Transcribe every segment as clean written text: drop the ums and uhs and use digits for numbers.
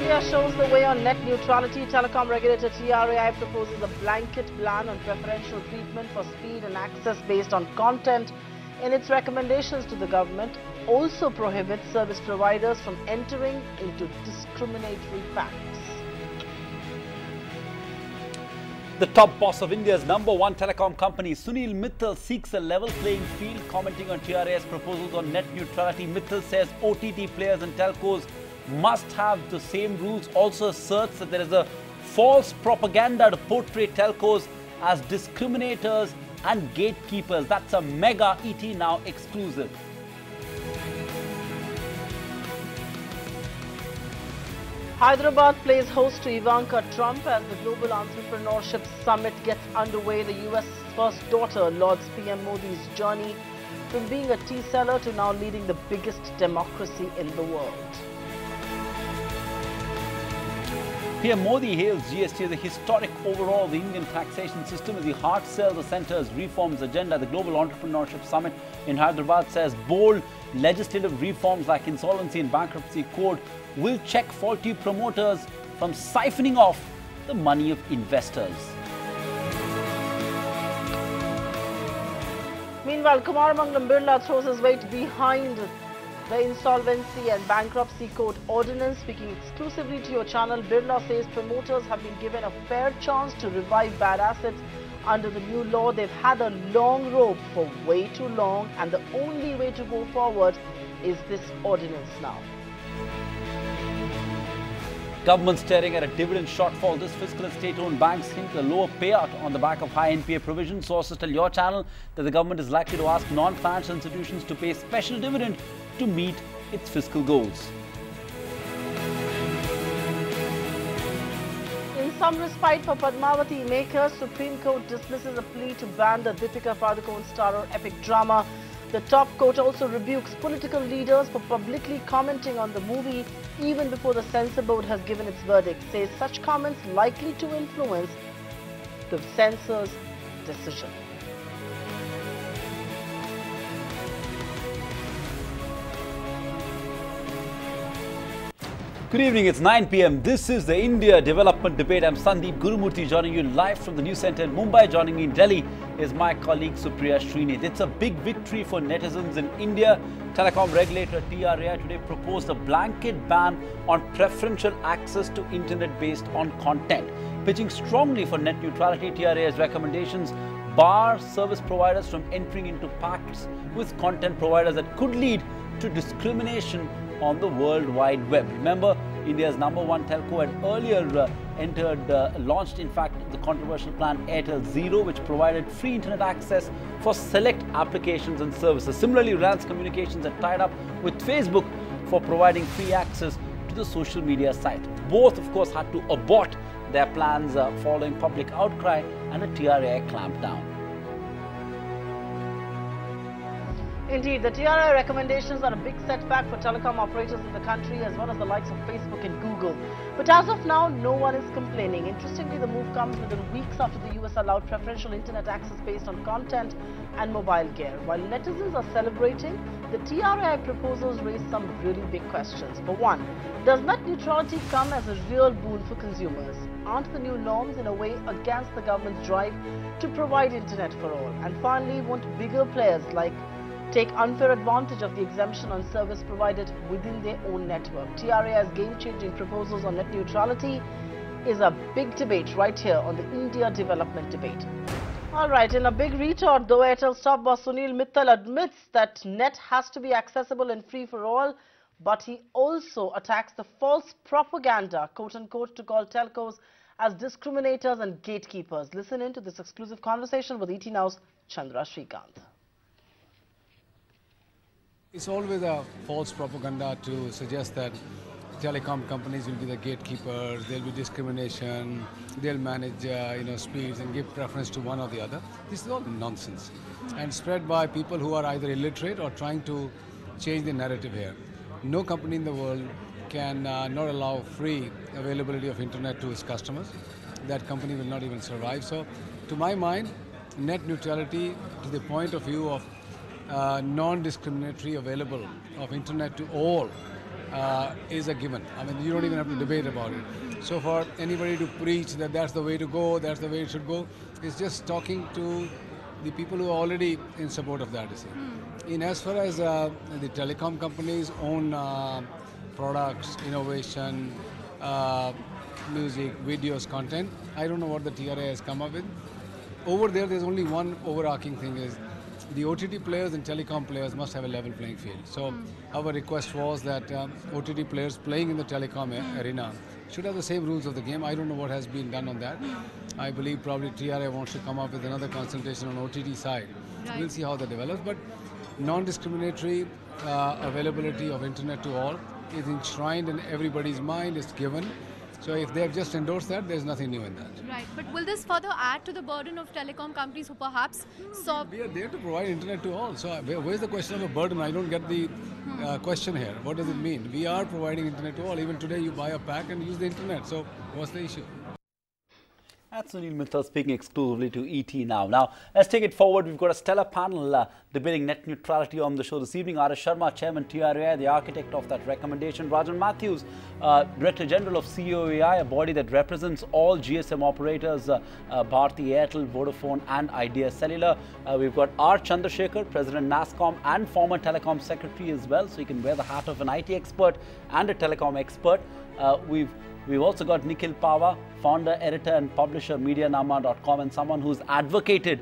India shows the way on net neutrality. Telecom regulator TRAI proposes a blanket ban on preferential treatment for speed and access based on content. In its recommendations to the government, also prohibits service providers from entering into discriminatory pacts. The top boss of India's #1 telecom company, Sunil Mittal, seeks a level playing field. Commenting on TRAI's proposals on net neutrality, Mittal says OTT players and telcos must have the same rules. Also asserts that there is a false propaganda to portray telcos as discriminators and gatekeepers. That's a mega ET Now exclusive. Hyderabad plays host to Ivanka Trump as the Global Entrepreneurship Summit gets underway. The US's first daughter lauds PM Modi's journey from being a tea seller to now leading the biggest democracy in the world. PM Modi hails GST as a historic overhaul. The Indian taxation system as he hard sells the centre's reforms agenda. The Global Entrepreneurship Summit in Hyderabad says bold legislative reforms like insolvency and bankruptcy code will check faulty promoters from siphoning off the money of investors. Meanwhile, Kumaramanglam Birla throws his weight behind the insolvency and bankruptcy code ordinance. Speaking exclusively to your channel, Birla says promoters have been given a fair chance to revive bad assets under the new law. They've had a long rope for way too long, and the only way to go forward is this ordinance now. Government staring at a dividend shortfall. This fiscal and state-owned banks hint a lower payout on the back of high NPA provisions. Sources tell your channel that the government is likely to ask non-financial institutions to pay special dividend to meet its fiscal goals. In some respite for Padmavati makers, Supreme Court dismisses a plea to ban the Deepika Padukone starrer epic drama. The top court also rebukes political leaders for publicly commenting on the movie even before the censor board has given its verdict. Says such comments likely to influence the censor's decision. Good evening, it's 9 p.m. This is the India Development Debate. I'm Sandeep Gurumurthy joining you live from the News Centre in Mumbai. Joining me in Delhi is my colleague Supriya Srinath. It's a big victory for netizens in India. Telecom regulator TRAI today proposed a blanket ban on preferential access to internet based on content. Pitching strongly for net neutrality, TRAI's recommendations bar service providers from entering into pacts with content providers that could lead to discrimination on the World Wide Web. Remember, India's #1 telco had earlier launched in fact the controversial plan Airtel Zero, which provided free internet access for select applications and services. Similarly, Reliance Communications had tied up with Facebook for providing free access to the social media site. Both, of course, had to abort their plans following public outcry and a TRAI clampdown. Indeed, the TRAI recommendations are a big setback for telecom operators in the country as well as the likes of Facebook and Google. But as of now, no one is complaining. Interestingly, the move comes within weeks after the US allowed preferential internet access based on content and mobile gear. While netizens are celebrating, the TRAI proposals raise some really big questions. For one, does net neutrality come as a real boon for consumers? Aren't the new norms in a way against the government's drive to provide internet for all? And finally, won't bigger players like take unfair advantage of the exemption on service provided within their own network? TRAI's game-changing proposals on net neutrality is a big debate right here on the India Development Debate. All right, in a big retort, though, Airtel's top boss Sunil Mittal admits that net has to be accessible and free for all, but he also attacks the false propaganda, quote-unquote, to call telcos as discriminators and gatekeepers. Listen in to this exclusive conversation with ET Now's Chandra Srikanth. It's always a false propaganda to suggest that telecom companies will be the gatekeepers, there'll be discrimination, they'll manage speeds and give preference to one or the other. This is all nonsense and spread by people who are either illiterate or trying to change the narrative here. No company in the world can not allow free availability of internet to its customers. That company will not even survive. So to my mind, net neutrality to the point of view of non-discriminatory available of internet to all is a given. I mean, you don't even have to debate about it. So for anybody to preach that that's the way to go, that's the way it should go, it's just talking to the people who are already in support of that. You see. In as far as the telecom companies own products, innovation, music, videos, content, I don't know what the TRAI has come up with. Over there's only one overarching thing is the OTT players and telecom players must have a level playing field. So our request was that OTT players playing in the telecom arena should have the same rules of the game. I don't know what has been done on that. I believe probably TRAI wants to come up with another consultation on OTT side. Right. We'll see how that develops. But non-discriminatory availability of internet to all is enshrined in everybody's mind, it's given. So if they have just endorsed that, there's nothing new in that. Right, but will this further add to the burden of telecom companies who perhaps saw... We are there to provide internet to all. So where's the question of a burden? I don't get the question here. What does it mean? We are providing internet to all. Even today you buy a pack and use the internet. So what's the issue? That's Sunil Mittal speaking exclusively to ET now. Now, let's take it forward. We've got a stellar panel debating net neutrality on the show this evening. R.S. Sharma, Chairman TRAI, the architect of that recommendation. Rajan Matthews, Director General of COAI, a body that represents all GSM operators, Bharti Airtel, Vodafone and Idea Cellular. We've got R. Chandrasekhar, President NASCOM and former Telecom Secretary as well. So you can wear the hat of an IT expert and a telecom expert. We've also got Nikhil Pava, founder, editor and publisher, MediaNama.com, and someone who's advocated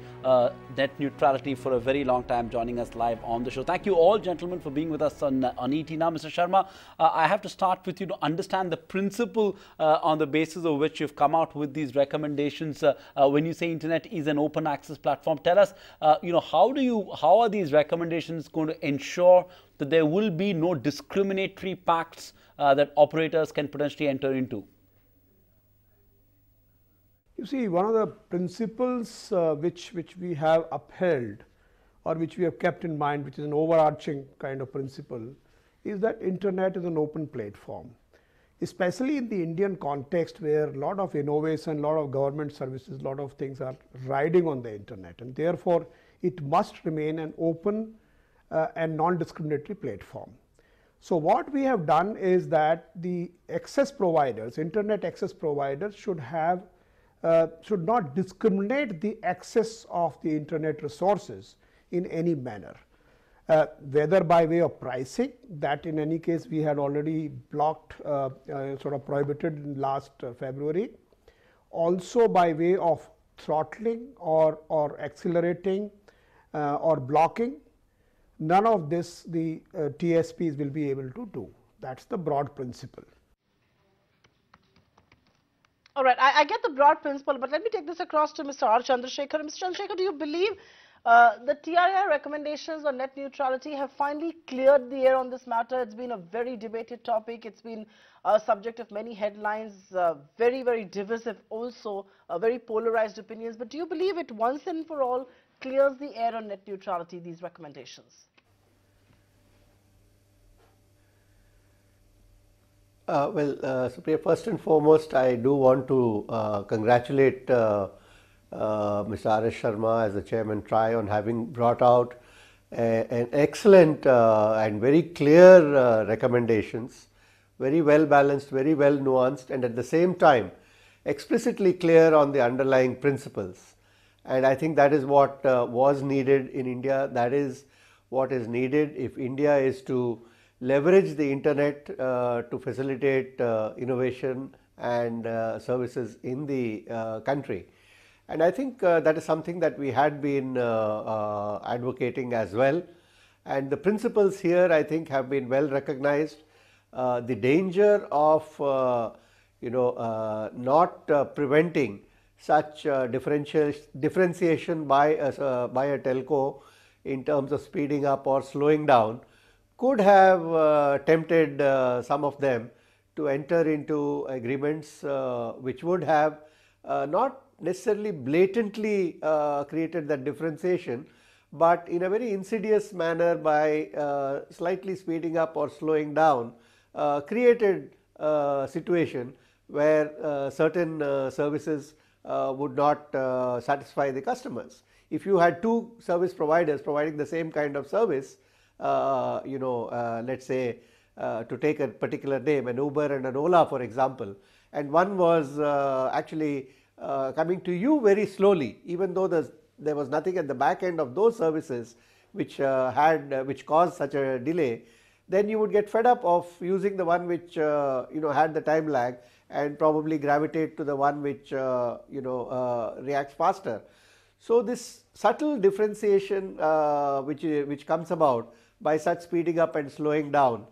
net neutrality for a very long time, joining us live on the show. Thank you all, gentlemen, for being with us on ET now. Mr. Sharma, I have to start with you to understand the principle on the basis of which you've come out with these recommendations. When you say internet is an open access platform, tell us, how are these recommendations going to ensure that there will be no discriminatory pacts that operators can potentially enter into? You see, one of the principles which we have upheld or which we have kept in mind, which is an overarching kind of principle, is that internet is an open platform. Especially in the Indian context where a lot of innovation, a lot of government services, a lot of things are riding on the internet, and therefore it must remain an open and non-discriminatory platform. So what we have done is that the access providers, internet access providers should not discriminate the access of the internet resources in any manner, whether by way of pricing, that in any case we had already blocked, sort of prohibited in last February, also by way of throttling or accelerating or blocking. None of this the TSPs will be able to do. That's the broad principle. All right, I get the broad principle, but let me take this across to Mr. R. Chandrasekhar. Mr. Chandrasekhar, do you believe the TRAI recommendations on net neutrality have finally cleared the air on this matter? It's been a very debated topic. It's been a subject of many headlines, very, very divisive also, very polarized opinions. But do you believe it once and for all clears the air on net neutrality, these recommendations? Supriya, first and foremost, I do want to congratulate Mr. R.S. Sharma as the Chairman TRAI on having brought out an excellent and very clear recommendations, very well balanced, very well nuanced, and at the same time explicitly clear on the underlying principles. And I think that is what was needed in India. That is what is needed if India is to leverage the internet to facilitate innovation and services in the country. And I think that is something that we had been advocating as well. And the principles here, I think, have been well recognized. The danger of not preventing such differentiation by a telco in terms of speeding up or slowing down could have tempted some of them to enter into agreements which would have not necessarily blatantly created that differentiation, but in a very insidious manner by slightly speeding up or slowing down created a situation where certain services would not satisfy the customers. If you had two service providers providing the same kind of service, let's say to take a particular name, an Uber and an Ola, for example, and one was actually coming to you very slowly, even though there was nothing at the back end of those services which which caused such a delay, then you would get fed up of using the one which had the time lag and probably gravitate to the one which reacts faster. So this subtle differentiation which comes about by such speeding up and slowing down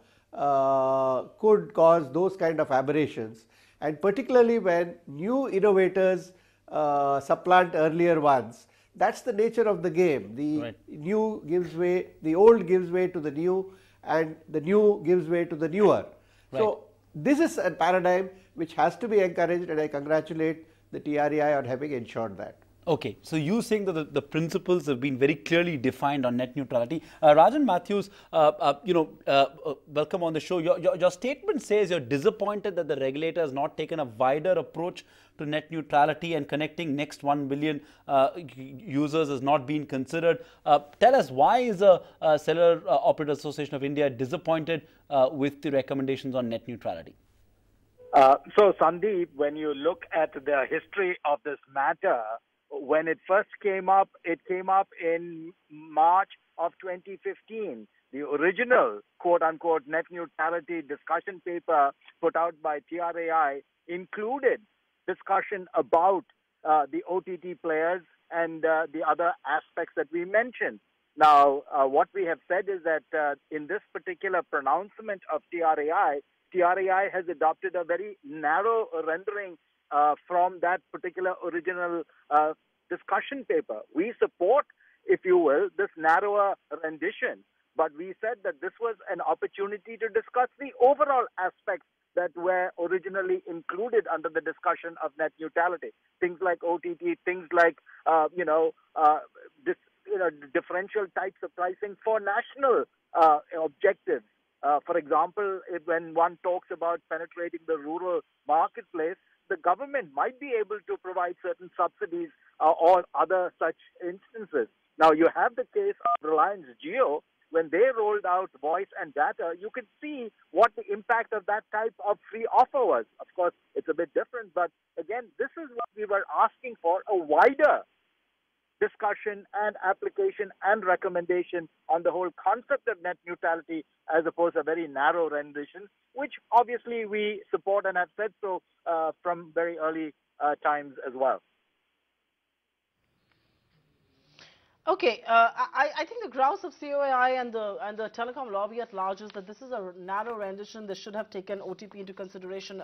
could cause those kind of aberrations, and particularly when new innovators supplant earlier ones. That's the nature of the game. The new gives way, the old gives way to the new, and the new gives way to the newer. So this is a paradigm which has to be encouraged, and I congratulate the TRAI on having ensured that. Okay, so you saying that the principles have been very clearly defined on net neutrality. Rajan Matthews, welcome on the show. Your statement says you're disappointed that the regulator has not taken a wider approach to net neutrality, and connecting next 1 billion users has not been considered. Tell us, why is the Cellular Operators Association of India disappointed with the recommendations on net neutrality? So, Sandeep, when you look at the history of this matter, when it first came up in March of 2015. The original quote-unquote net neutrality discussion paper put out by TRAI included discussion about the OTT players and the other aspects that we mentioned. Now, what we have said is that in this particular pronouncement of TRAI has adopted a very narrow rendering from that particular original discussion paper. We support, if you will, this narrower rendition, but we said that this was an opportunity to discuss the overall aspects that were originally included under the discussion of net neutrality. Things like OTT, things like differential types of pricing for national objectives. For example, when one talks about penetrating the rural marketplace, the government might be able to provide certain subsidies or other such instances. Now, you have the case of Reliance Jio. When they rolled out voice and data, you could see what the impact of that type of free offer was. Of course, it's a bit different, but again, this is what we were asking for, a wider discussion and application and recommendation on the whole concept of net neutrality as opposed to a very narrow rendition, which obviously we support and have said so from very early times as well. Okay, I think the grouse of COAI and the telecom lobby at large is that this is a narrow rendition. They should have taken OTT into consideration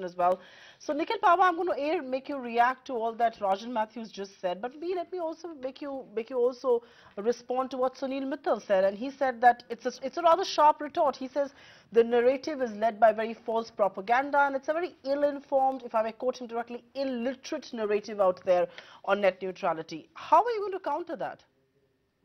as well. So, Nikhil Pava, I'm going to make you react to all that Rajan Matthews just said, but let me also make you also respond to what Sunil Mittal said, and he said that it's a rather sharp retort. He says the narrative is led by very false propaganda, and it's a very ill-informed, if I may quote him directly, illiterate narrative out there on net neutrality. How are you going to counter that?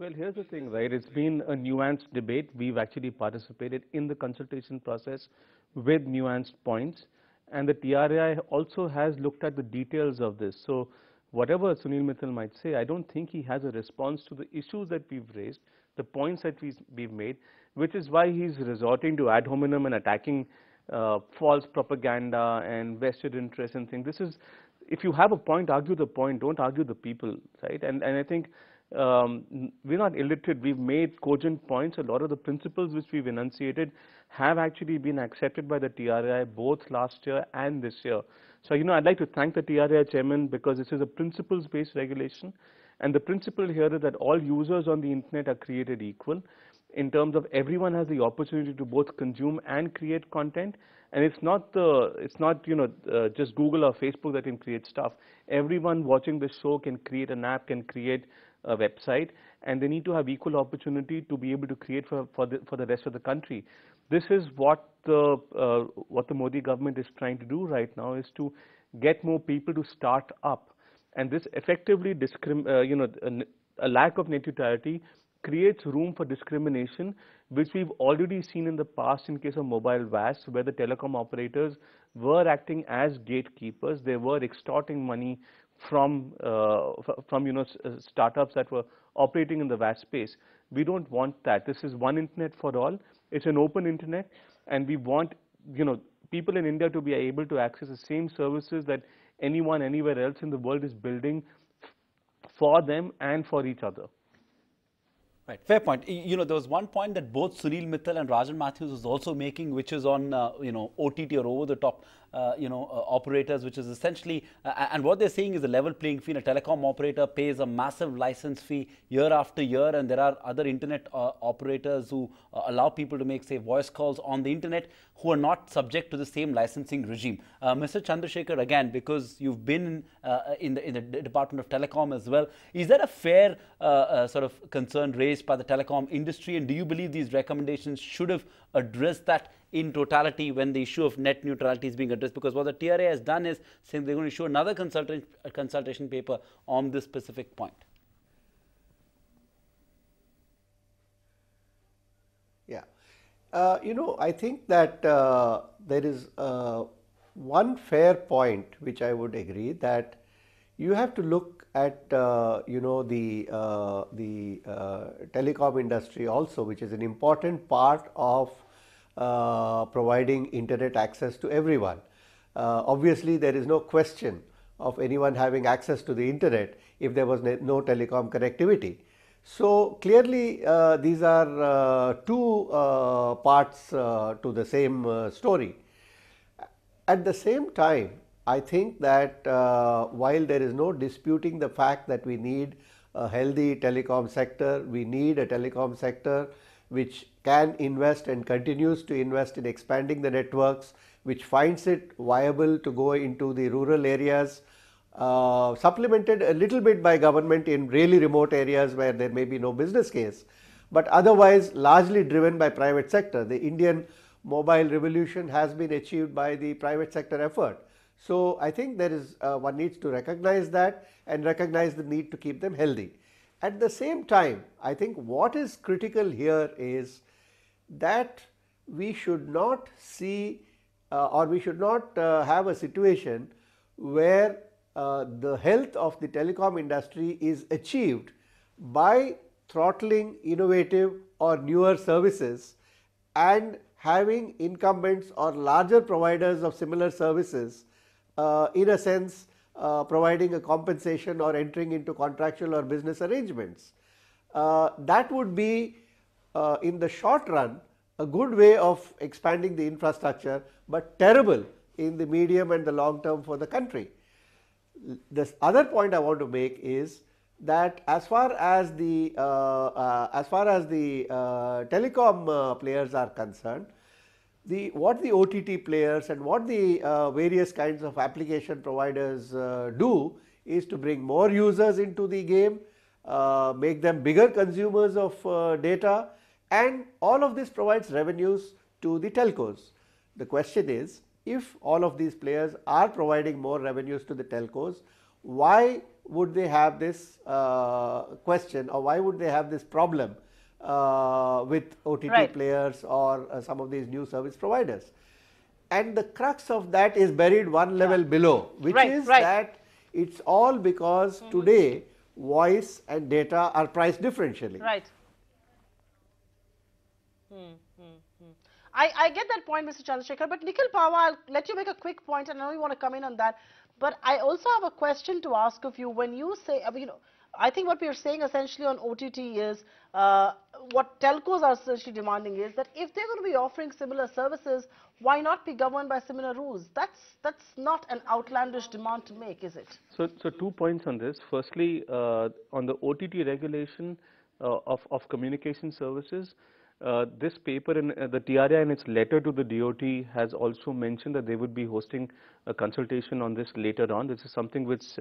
Well, here's the thing, right? It's been a nuanced debate. We've actually participated in the consultation process with nuanced points, and the TRAI also has looked at the details of this. So whatever Sunil Mittal might say, I don't think he has a response to the issues that we've raised, the points that we've made, which is why he's resorting to ad hominem and attacking false propaganda and vested interests and things. This is, if you have a point, argue the point, don't argue the people, right? And I think we're not illiterate. We've made cogent points. A lot of the principles which we've enunciated have actually been accepted by the TRAI both last year and this year. So, I'd like to thank the TRAI chairman, because this is a principles-based regulation, and the principle here is that all users on the internet are created equal in terms of everyone has the opportunity to both consume and create content. And it's not just Google or Facebook that can create stuff. Everyone watching the show can create an app, can create a website, and they need to have equal opportunity to be able to create for the rest of the country. This is what the Modi government is trying to do right now, is to get more people to start up, and this effectively a lack of net neutrality creates room for discrimination, which we've already seen in the past in case of mobile VAS, where the telecom operators were acting as gatekeepers. They were extorting money from startups that were operating in the VAS space. We don't want that. This is one internet for all, It's an open internet, and we want, people in India to be able to access the same services that anyone anywhere else in the world is building for them and for each other. Right, fair point. There was one point that both Sunil Mittal and Rajan Matthews was also making, which is on, OTT or over-the-top, operators, which is essentially, and what they're saying is a level playing field. A telecom operator pays a massive license fee year after year, and there are other internet operators who allow people to make, say, voice calls on the internet who are not subject to the same licensing regime. Mr. Chandrasekhar, again, because you've been in the Department of Telecom as well, is that a fair sort of concern raised by the telecom industry, and do you believe these recommendations should have addressed that in totality when the issue of net neutrality is being addressed? Because what the TRAI has done is saying they're going to issue another consultation paper on this specific point. Yeah, I think that there is one fair point which I would agree, that you have to look at the telecom industry also, which is an important part of providing internet access to everyone. Obviously, there is no question of anyone having access to the internet if there was no telecom connectivity. So clearly, these are two parts to the same story. At the same time, I think that while there is no disputing the fact that we need a healthy telecom sector, we need a telecom sector which can invest and continues to invest in expanding the networks, which finds it viable to go into the rural areas, supplemented a little bit by government in really remote areas where there may be no business case, but otherwise largely driven by private sector. The Indian mobile revolution has been achieved by the private sector effort. So I think there is one needs to recognize that and recognize the need to keep them healthy. At the same time, I think what is critical here is that we should not see or we should not have a situation where the health of the telecom industry is achieved by throttling innovative or newer services and having incumbents or larger providers of similar services in a sense providing a compensation or entering into contractual or business arrangements. That would be in the short run a good way of expanding the infrastructure, but terrible in the medium and the long term for the country. The other point I want to make is that as far as the telecom players are concerned, what the OTT players and what the various kinds of application providers do is to bring more users into the game, make them bigger consumers of data, and all of this provides revenues to the telcos. The question is, if all of these players are providing more revenues to the telcos, why would they have this question, or why would they have this problem with OTT players or some of these new service providers? And the crux of that is buried one level below, which is that it's all because today voice and data are priced differentially. Right. I get that point, Mr. Chandrasekhar, but Nikhil Pava, I'll let you make a quick point, and I know you want to come in on that, but I also have a question to ask of you. When you say, I think what we are saying essentially on OTT is, what telcos are essentially demanding is that if they're going to be offering similar services, why not be governed by similar rules? That's not an outlandish demand to make, is it? So 2 points on this. Firstly, on the OTT regulation of communication services, this paper in the TRAI in its letter to the DOT has also mentioned that they would be hosting a consultation on this later on. This is something which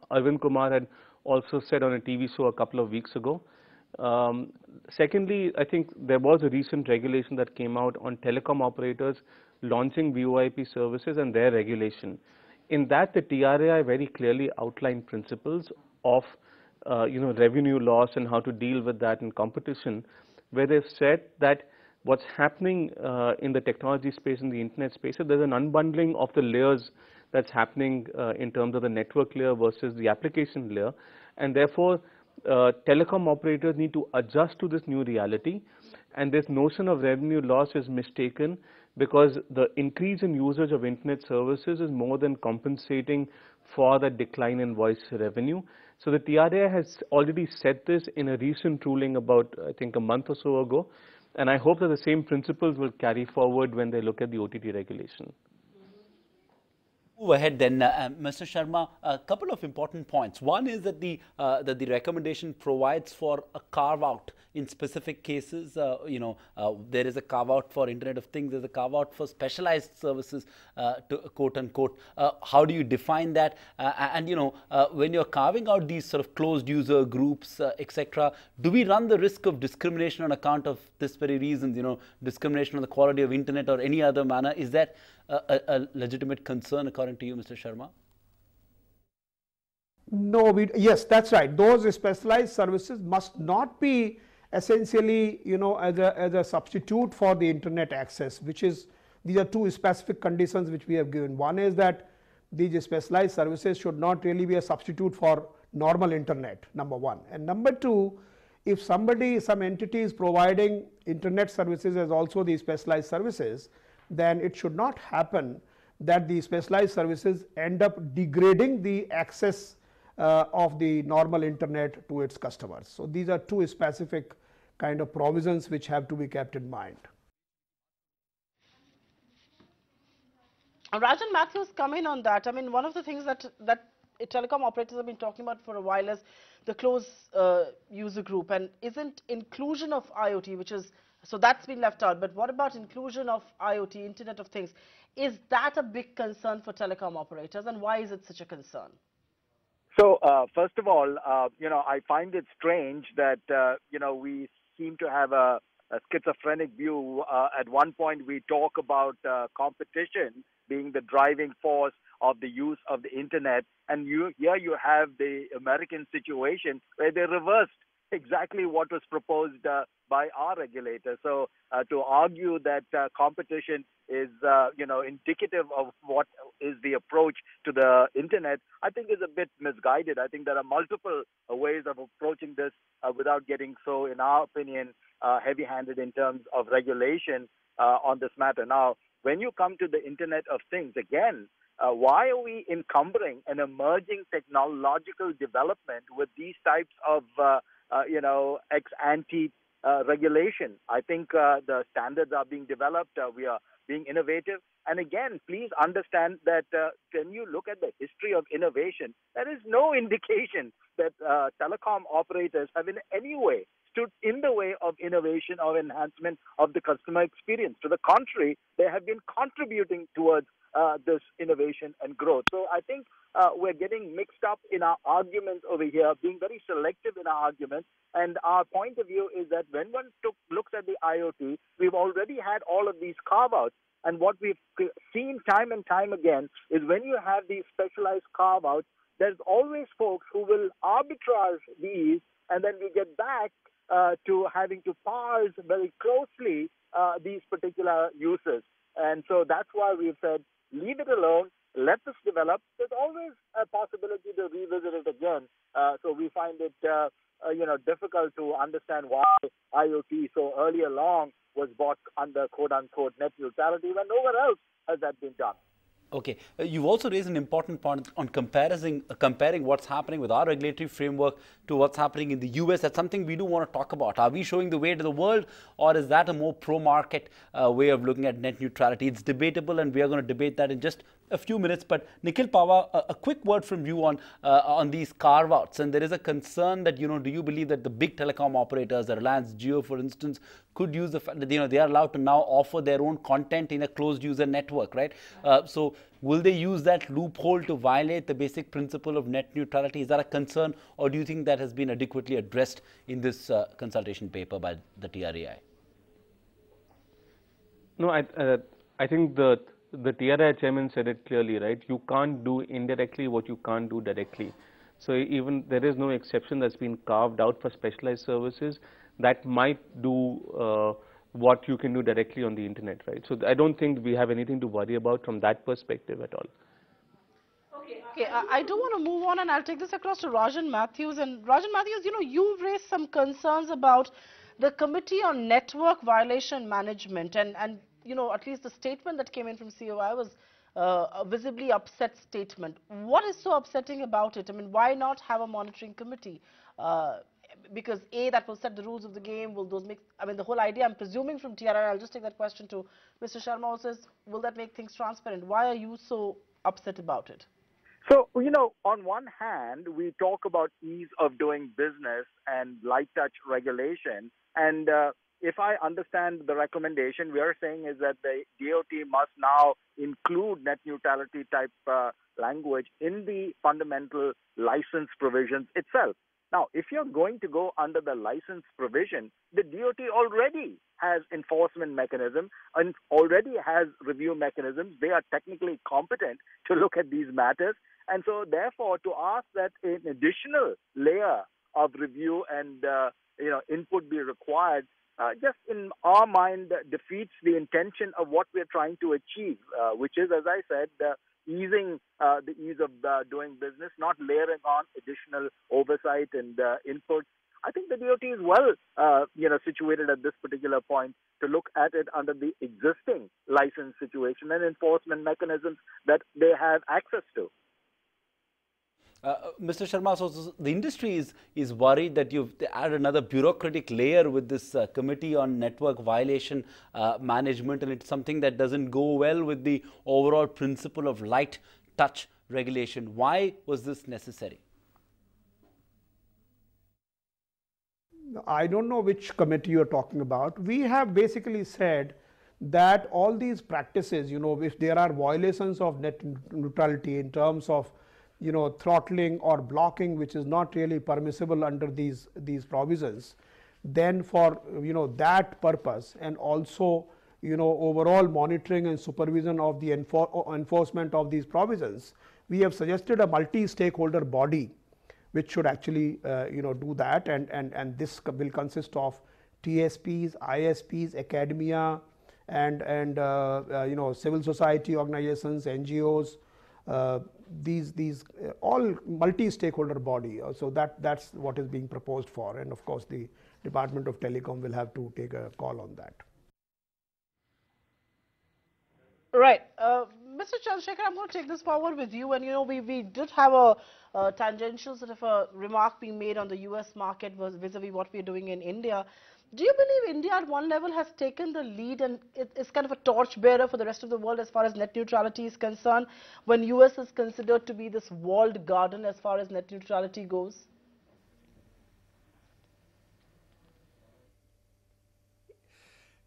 Arvind Kumar had also said on a TV show a couple of weeks ago. Secondly, I think there was a recent regulation that came out on telecom operators launching VoIP services and their regulation. In that, the TRAI very clearly outlined principles of revenue loss and how to deal with that in competition, where they've said that what's happening in the technology space, in the internet space, is there's an unbundling of the layers that's happening in terms of the network layer versus the application layer, and therefore telecom operators need to adjust to this new reality, and this notion of revenue loss is mistaken because the increase in usage of internet services is more than compensating for the decline in voice revenue. So the TRAI has already said this in a recent ruling about, I think, a month or so ago, and I hope that the same principles will carry forward when they look at the OTT regulation. Move ahead then, Mr. Sharma, a couple of important points. One is that the recommendation provides for a carve-out in specific cases. There is a carve-out for Internet of Things. There's a carve-out for specialized services, to quote unquote. How do you define that? When you're carving out these sort of closed user groups, etc., do we run the risk of discrimination on account of this very reasons? Discrimination on the quality of Internet or any other manner? Is that a legitimate concern according to you, Mr. Sharma? No, yes, that's right. Those specialized services must not be essentially, as a substitute for the internet access, these are two specific conditions which we have given. One is that these specialized services should not really be a substitute for normal internet, number one. And number two, if some entity is providing internet services as also the specialized services, then it should not happen that the specialized services end up degrading the access of the normal internet to its customers. So these are two specific kind of provisions which have to be kept in mind. Rajan Matthews, come in on that. I mean, one of the things that telecom operators have been talking about for a while is the closed user group, and isn't inclusion of IoT, so that's been left out. But what about inclusion of IoT, Internet of Things? Is that a big concern for telecom operators, and why is it such a concern? So, first of all, I find it strange that, we seem to have a schizophrenic view. At one point, we talk about competition being the driving force of the use of the internet, and here you have the American situation where they reversed exactly what was proposed by our regulator. So to argue that competition is, indicative of what is the approach to the internet, I think is a bit misguided. I think there are multiple ways of approaching this without getting so, in our opinion, heavy-handed in terms of regulation on this matter. Now, when you come to the Internet of Things, again, why are we encumbering an emerging technological development with these types of ex-ante regulation? I think the standards are being developed. We are being innovative. And again, please understand that when you look at the history of innovation, there is no indication that telecom operators have in any way stood in the way of innovation or enhancement of the customer experience. To the contrary, they have been contributing towards this innovation and growth. So I think we're getting mixed up in our arguments over here, being very selective in our arguments. And our point of view is that when one looks at the IoT, we've already had all of these carve-outs. And what we've seen time and time again is when you have these specialized carve-outs, there's always folks who will arbitrage these, and then we get back to having to parse very closely these particular uses. And so that's why we've said, leave it alone, let this develop. There's always a possibility to revisit it again. So we find it, difficult to understand why IoT so early along was brought under quote-unquote net neutrality when nowhere else has that been done. Okay. You've also raised an important point on comparing what's happening with our regulatory framework to what's happening in the US. That's something we do want to talk about. Are we showing the way to the world, or is that a more pro-market way of looking at net neutrality? It's debatable, and we are going to debate that in just a few minutes. But Nikhil Pava, a quick word from you on these carve-outs. And there is a concern that, do you believe that the big telecom operators, the Reliance Jio, for instance, could use the fact that, they are allowed to now offer their own content in a closed user network, right? So will they use that loophole to violate the basic principle of net neutrality? Is that a concern, or do you think that has been adequately addressed in this consultation paper by the TRAI? No, I think the TRAI chairman said it clearly, right? You can't do indirectly what you can't do directly. So even there is no exception that's been carved out for specialized services that might do what you can do directly on the internet, right? So I don't think we have anything to worry about from that perspective at all. Okay. Okay, I do want to move on, and I'll take this across to Rajan Matthews. And Rajan Matthews, you've raised some concerns about the Committee on Network Violation Management, and at least the statement that came in from COI was a visibly upset statement. What is so upsetting about it? I mean, why not have a monitoring committee? Because A, that will set the rules of the game. Will those make? I mean, the whole idea, I'm presuming from TRI. I'll just take that question to Mr. Sharma. Also, says, will that make things transparent? Why are you so upset about it? So, on one hand, we talk about ease of doing business and light touch regulation. And if I understand the recommendation, we are saying is that the DOT must now include net neutrality type language in the fundamental license provisions itself. Now, if you're going to go under the license provision, the DOT already has enforcement mechanism and already has review mechanisms. They are technically competent to look at these matters. And so, therefore, to ask that an additional layer of review and input be required, just in our mind defeats the intention of what we're trying to achieve, which is, as I said, easing the ease of doing business, not layering on additional oversight and inputs. I think the DOT is well, situated at this particular point to look at it under the existing license situation and enforcement mechanisms that they have access to. Mr. Sharma, so the industry is worried that you've added another bureaucratic layer with this Committee on Network Violation Management, and it's something that doesn't go well with the overall principle of light touch regulation. Why was this necessary? I don't know which committee you're talking about. We have basically said that all these practices, if there are violations of net neutrality in terms of throttling or blocking, which is not really permissible under these provisions, then for that purpose, and also overall monitoring and supervision of the enforcement of these provisions, we have suggested a multi-stakeholder body which should actually do that, and this will consist of TSPs, ISPs, academia, and civil society organizations, NGOs. These all multi-stakeholder body. So that's what is being proposed for, and of course the Department of Telecom will have to take a call on that. Right. Mr. Chandrasekhar, I'm going to take this forward with you. And, we did have a tangential sort of a remark being made on the US market vis-a-vis what we're doing in India. Do you believe India at one level has taken the lead and it's kind of a torchbearer for the rest of the world as far as net neutrality is concerned, when US is considered to be this walled garden as far as net neutrality goes?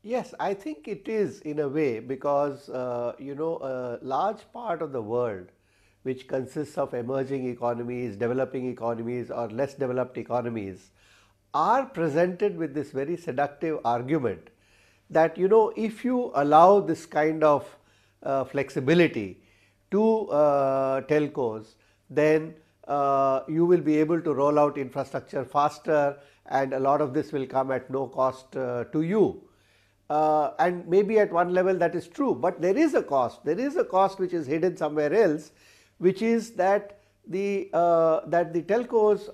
Yes, I think it is in a way, because a large part of the world which consists of emerging economies, developing economies, or less developed economies are presented with this very seductive argument that if you allow this kind of flexibility to telcos, then you will be able to roll out infrastructure faster, and a lot of this will come at no cost to you. And maybe at one level that is true, but there is a cost. There is a cost which is hidden somewhere else, which is that the telcos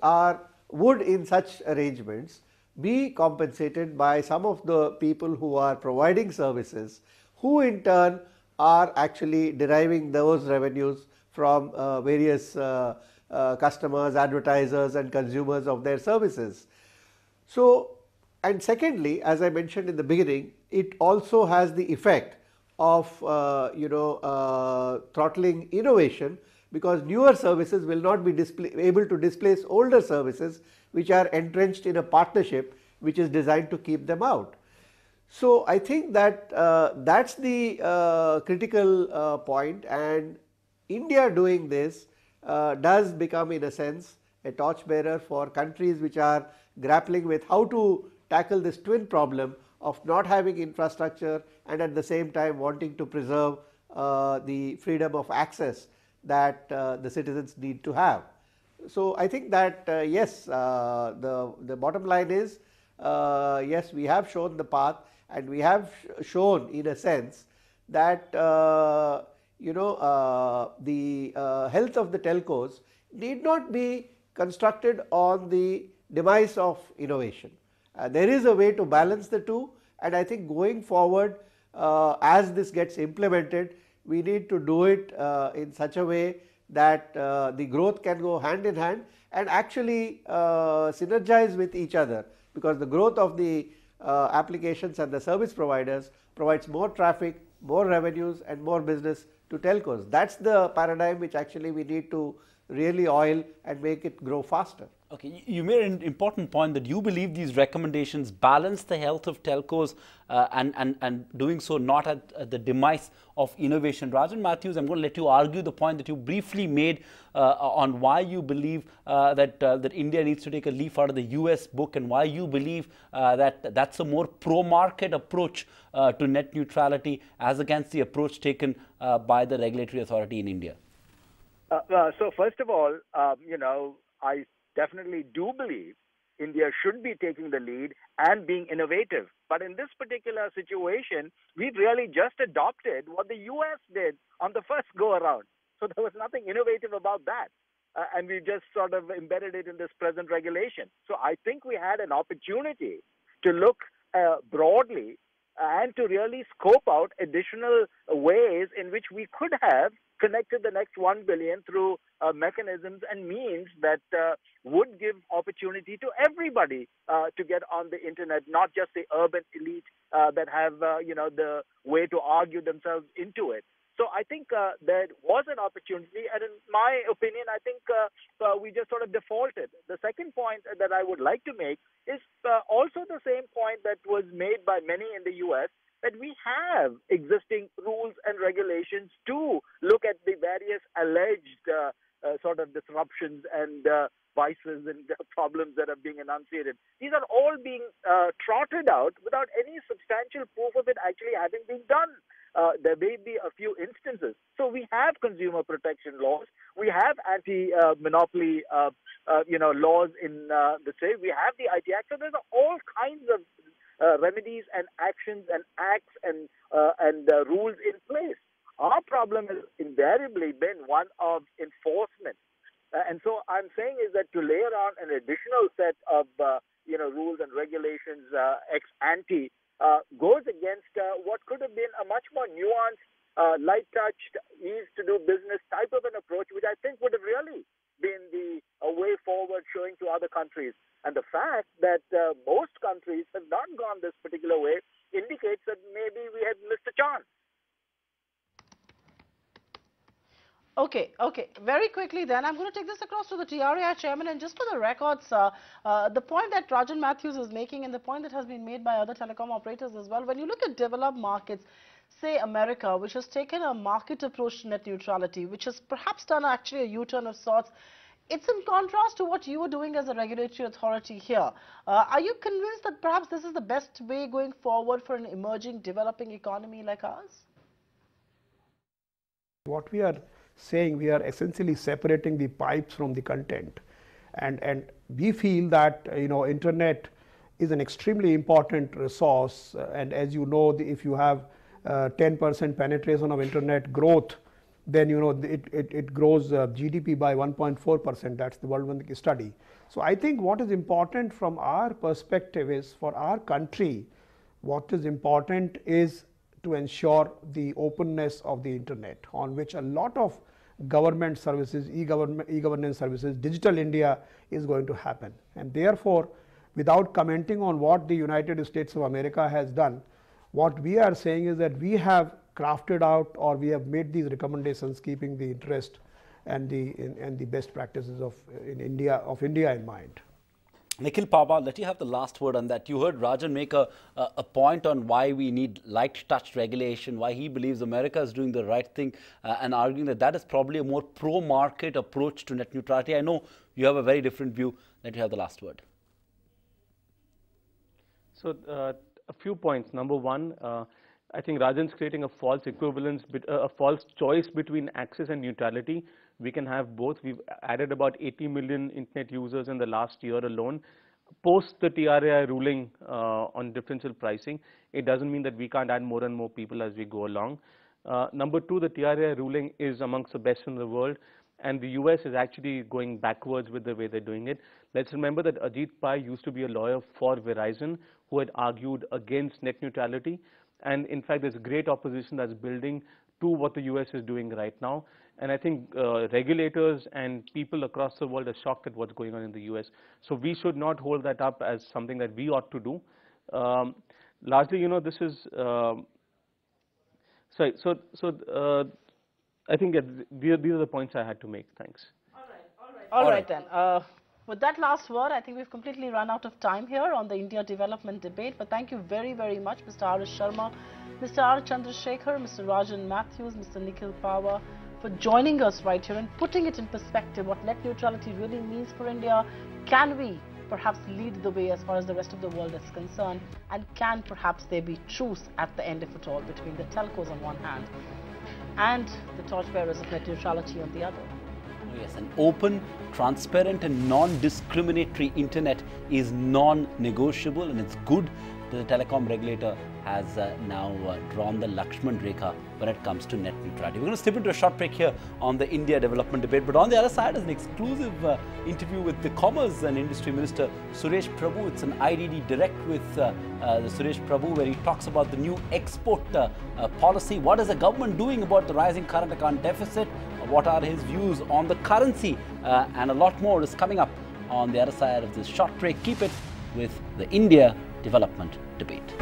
would in such arrangements be compensated by some of the people who are providing services, who in turn are actually deriving those revenues from various customers, advertisers and consumers of their services. So, and secondly, as I mentioned in the beginning, it also has the effect of throttling innovation, because newer services will not be able to displace older services which are entrenched in a partnership which is designed to keep them out. So, I think that that's the critical point, and India doing this does become in a sense a torchbearer for countries which are grappling with how to tackle this twin problem of not having infrastructure and at the same time wanting to preserve the freedom of access that the citizens need to have. So, I think that yes, the bottom line is yes, we have shown the path, and we have shown in a sense that the health of the telcos need not be constructed on the demise of innovation. There is a way to balance the two, and I think going forward, as this gets implemented, we need to do it in such a way that the growth can go hand in hand and actually synergize with each other, because the growth of the applications and the service providers provides more traffic, more revenues and more business to telcos. That's the paradigm which actually we need to really oil and make it grow faster. Okay, you made an important point that you believe these recommendations balance the health of telcos and doing so not at the demise of innovation. Rajan Matthews, I'm going to let you argue the point that you briefly made on why you believe that India needs to take a leaf out of the US book, and why you believe that that's a more pro-market approach to net neutrality as against the approach taken by the regulatory authority in India. So first of all, I definitely do believe India should be taking the lead and being innovative. But in this particular situation, we've really just adopted what the US did on the first go around. So there was nothing innovative about that. And we just sort of embedded it in this present regulation. So I think we had an opportunity to look broadly and to really scope out additional ways in which we could have connected the next 1 billion through mechanisms and means that would give opportunity to everybody to get on the internet, not just the urban elite that have the way to argue themselves into it. So I think there was an opportunity, and in my opinion, I think we just sort of defaulted. The second point that I would like to make is also the same point that was made by many in the US, that we have existing rules and regulations to look at the various alleged sort of disruptions and vices and problems that are being enunciated. These are all being trotted out without any substantial proof of it actually having been done. There may be a few instances. So we have consumer protection laws. We have anti-monopoly laws in the state. We have the IT Act. So there's all kinds of remedies and actions and acts and rules in place. Our problem has invariably been one of enforcement. And so I'm saying is that to layer on an additional set of rules and regulations ex ante goes against what could have been a much more nuanced, light-touched, ease to do business type of an approach, which I think would have really been the way forward showing to other countries. And the fact that most countries have not gone this particular way indicates that maybe we had missed a chance. Okay. Very quickly then, I'm going to take this across to the TRAI chairman, and just for the records, the point that Rajan Matthews is making and the point that has been made by other telecom operators as well, when you look at developed markets, say America, which has taken a market approach to net neutrality, which has perhaps done actually a U-turn of sorts, it's in contrast to what you are doing as a regulatory authority here. Are you convinced that perhaps this is the best way going forward for an emerging, developing economy like ours? What we are saying, we are essentially separating the pipes from the content, and we feel that internet is an extremely important resource, and as you know, if you have 10% penetration of internet growth, then it grows GDP by 1.4%. That's the World Bank study. So I think what is important from our perspective is, for our country, what is important is to ensure the openness of the internet, on which a lot of government services, e-governance services, digital India is going to happen. And therefore, without commenting on what the United States of America has done, what we are saying is that we have crafted out, or we have made these recommendations keeping the interest and the best practices of India in mind. Nikhil Paba, let you have the last word on that. You heard Rajan make a point on why we need light touch regulation, why he believes America is doing the right thing, and arguing that that is probably a more pro-market approach to net neutrality. I know you have a very different view. Let you have the last word. So a few points. Number one, I think Rajan's creating a false equivalence, a false choice between access and neutrality. We can have both. We've added about 80 million internet users in the last year alone. Post the TRAI ruling on differential pricing, it doesn't mean that we can't add more and more people as we go along. Number two, the TRAI ruling is amongst the best in the world, and the US is actually going backwards with the way they're doing it. Let's remember that Ajit Pai used to be a lawyer for Verizon who had argued against net neutrality, and in fact there's great opposition that's building to what the US is doing right now. And I think regulators and people across the world are shocked at what's going on in the US. So we should not hold that up as something that we ought to do. Largely, you know, this is sorry. I think these are the points I had to make. Thanks. All right then. With that last word, I think we've completely run out of time here on the India development debate. But thank you very, very much, Mr. Harish Sharma, Mr. R. Chandrasekhar, Mr. Rajan Matthews, Mr. Nikhil Pava, for joining us right here and putting it in perspective what net neutrality really means for India. Can we perhaps lead the way as far as the rest of the world is concerned? And can perhaps there be truce at the end, if at all, between the telcos on one hand and the torchbearers of net neutrality on the other? Yes, an open, transparent and non-discriminatory internet is non-negotiable, and it's good that the telecom regulator has now drawn the Lakshman Rekha when it comes to net neutrality. We're going to step into a short break here on the India development debate, but on the other side is an exclusive interview with the Commerce and Industry Minister Suresh Prabhu. It's an IDD Direct with the Suresh Prabhu, where he talks about the new export policy. What is the government doing about the rising current account deficit? What are his views on the currency? And a lot more is coming up on the other side of this short break. Keep it with the India development debate.